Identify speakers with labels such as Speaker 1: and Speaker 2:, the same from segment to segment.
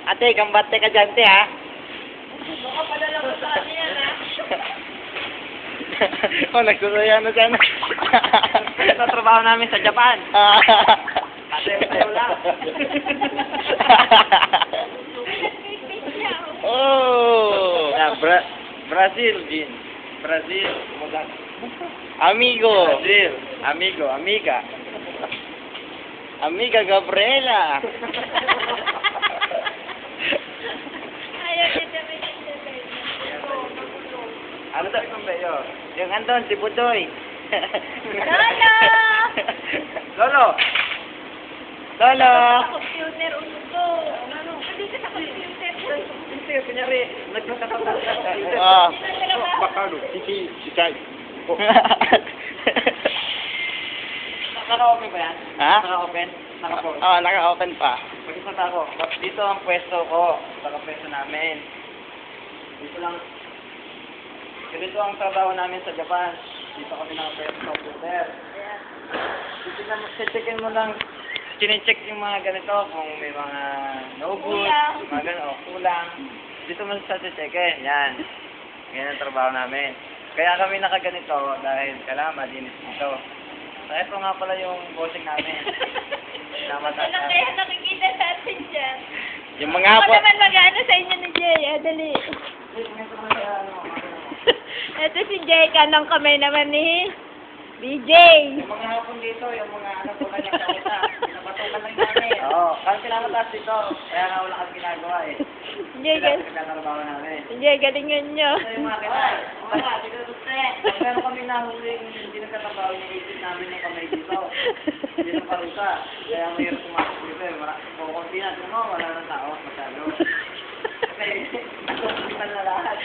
Speaker 1: Ate, kambate ka dyan, te, ha?
Speaker 2: Baka padala mo sa kanya yan, ha?
Speaker 1: Oh, nagsusaya na siya.
Speaker 2: Sa trabaho namin sa Japan. Tayo lang.
Speaker 1: Oh, Brazil, Jin. Brazil. Amigo. Brazil. Amigo, amiga. Amiga Gabriela.
Speaker 2: Ayaw dito may
Speaker 1: Ano to? Yung andon, si Budoy.
Speaker 2: Lolo!
Speaker 1: Lolo! Lolo!
Speaker 2: Computer, ulo. Ano? Hindi ka sa computer.
Speaker 1: Hindi, kunyari, nagtatapos sa computer.
Speaker 2: Bakalo,
Speaker 1: Sikay.
Speaker 2: Naka-open ba yan?
Speaker 1: Ha?
Speaker 2: Naka-open? Naka-pause?
Speaker 1: Oo, naka-open pa.
Speaker 2: Mag-isot ako. Dito ang pwesto ko. Naka-pwesto namin. Dito lang. Ganito ang trabaho namin sa Japan. Dito kami naka-pwesto sa computer. Dito na, checkin mo lang. Chine-check yung mga ganito kung may mga no-good, mga ganito, kulang. Dito mo sa checkin. Yan. Yan ang trabaho namin. Kaya kami nakaganito dahil kailangan malinis dito. So, ito nga pala yung bossing namin.
Speaker 3: Ano kaya nakikita sa atin dyan?
Speaker 1: Yung mga
Speaker 3: Ako
Speaker 1: hapon.
Speaker 3: naman mag-ano sa inyo ni Jay. Dali. Ito si Jay. Kanang kamay naman ni BJ.
Speaker 2: Yung mga hapon dito, yung mga ano po kanyang kauta, pinapatukan lang namin. Oo, kasi pinapataas dito, kaya nga wala kang ginagawa eh.
Speaker 3: Jay,
Speaker 2: Sila pinagkatrabaho namin.
Speaker 3: Jay, galingan nyo.
Speaker 2: Ito yung mga kinay. Wala, dito guste. Pag meron kami nahuling hindi nagkatrabaho, iniisip namin yung kamay dito. Hindi na parusa. Kaya mayroon pumasok dito eh. Kukunti na, tignan mo, wala nang tao, masyado. Kasi, nagkakulitan na lahat.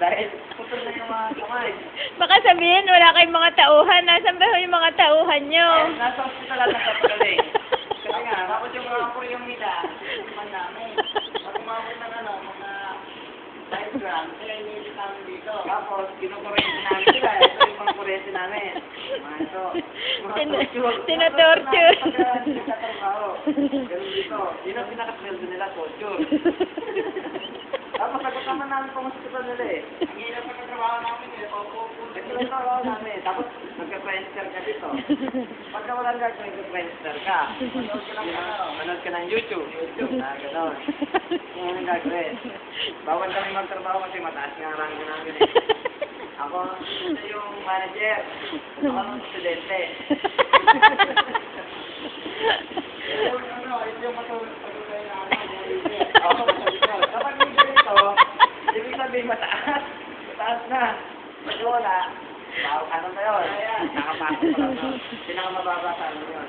Speaker 2: Dahil, putol na yung mga kamay.
Speaker 3: Baka sabihin, wala kayong mga tauhan. Nasaan ba yung mga tauhan nyo?
Speaker 2: Nasa hospital lang nagpapagaling. Kasi nga, tapos yung mga kuryong nila, man namin. Pag umabot ng ano, mga 5 grams, sila inilit namin dito. Tapos, kinukurente namin sila. Ito yung mga kurente namin. Mga ito.
Speaker 3: Tinotorture.
Speaker 2: Hindi nagtatrabaho. Ganun dito. Yun ang pinakasweldo nila, torture. Tapos, sagot naman namin kung hospital nila eh. Ang hirap na trabaho namin eh. Ito lang trabaho namin. Tapos, magka-transfer ka dito. Pagka walang gagawin, magka-transfer ka. Manood ka ng YouTube. Ganon. Yan ang gagawin. Bawal kami magtrabaho kasi mataas nga ang rango namin eh. Ako, ito yung manager. Ako ang estudyante. Ito yung patuloy na ako. Kapag may ganito, ibig sabihin mataas. Mataas na. Pag wala, ano na yun? Nakapasok pa lang yun. Pinakamababa sa ano yun.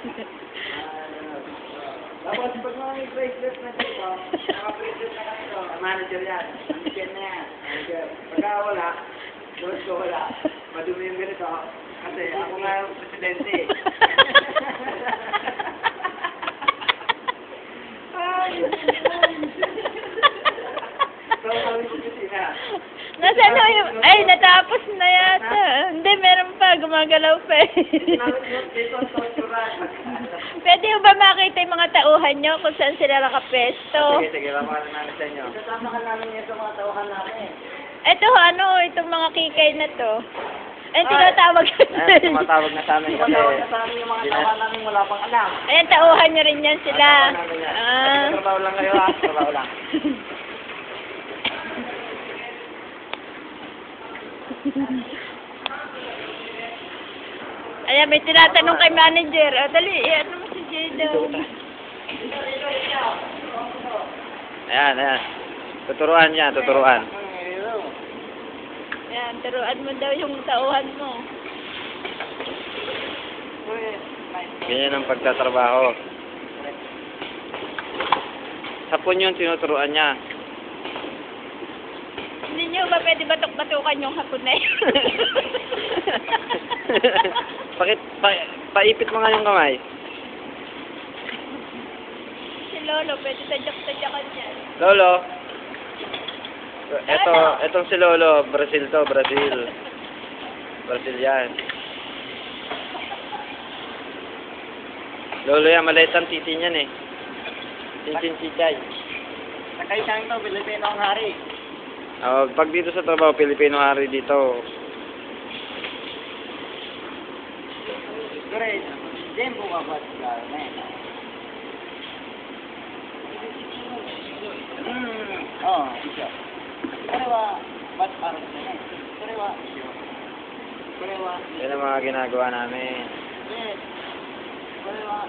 Speaker 2: Tapos pag may bracelet na dito, naka-bracelet na kami ito, manager yan. Manager na yan. Manager. Pagka wala, boss ko wala. Madumi yung ganito. Kasi ako nga yung presidente.
Speaker 3: Nasaan na yung... Ay, natapos na yata. Hindi, meron pa. Gumagalaw pa eh. Pwede mo ba makita yung mga tauhan nyo kung saan sila nakapesto?
Speaker 2: Sige, mamahala namin sa inyo. Kasama ka namin yung mga tauhan namin.
Speaker 3: Ito, ano, itong mga kikay na to. Ayun, tinatawag
Speaker 1: Tumatawag na sa amin kasi.
Speaker 2: Tumatawag na sa amin yung mga tauhan namin wala pang alam.
Speaker 3: Ayan, tauhan nyo rin yan sila.
Speaker 2: Trabaho lang kayo ha. Trabaho lang.
Speaker 3: Ayan, may tinatanong kay manager. O, dali, ano mo si Jay daw?
Speaker 1: Ayan, ayan. Tuturuan niya, tuturuan.
Speaker 3: Ayan, turuan mo daw yung tauhan mo.
Speaker 1: Ganyan ang pagtatrabaho. Hapon yun, tinuturuan niya.
Speaker 3: Hindi nyo ba pwede batok-batukan yung hapon na yun?
Speaker 1: Paipit mo nga yung kamay.
Speaker 3: Si Lolo, pwede tadyak-tadyakan yan.
Speaker 1: Lolo. Etong si Lolo, Brazil to, Brazil. Brazil yan. Lolo yan, maliit ang titi niyan eh. Chinchin Chichay.
Speaker 2: Nakaisang ito, Pilipino ang hari.
Speaker 1: Pag dito sa trabaho, Pilipino hari dito.
Speaker 2: Correct. Then, bumabot sila. Oh, ito. Korewa, ba't araw na yan? Korewa, Korewa.
Speaker 1: Yan ang mga ginagawa namin.
Speaker 2: Yes. Korewa.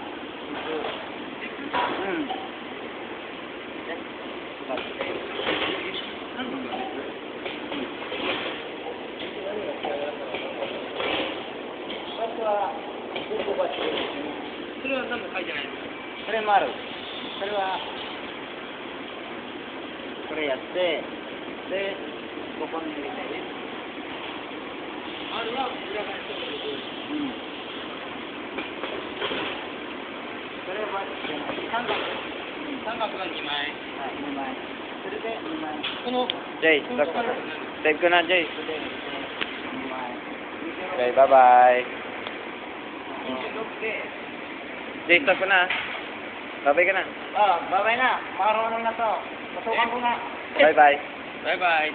Speaker 2: Maru. Koreaやって、で、ここに入れてね。それは三角が2枚。はい、2枚。それで2枚。この
Speaker 1: Jay, save ko na, Jay.
Speaker 2: それで2枚。
Speaker 1: Okay, bye-bye.
Speaker 2: 26で。
Speaker 1: Jay, stop ko na. Babay ka na.
Speaker 2: Babay na. Marunong na to. Masukan ko na.
Speaker 1: Bye-bye.
Speaker 2: Bye-bye.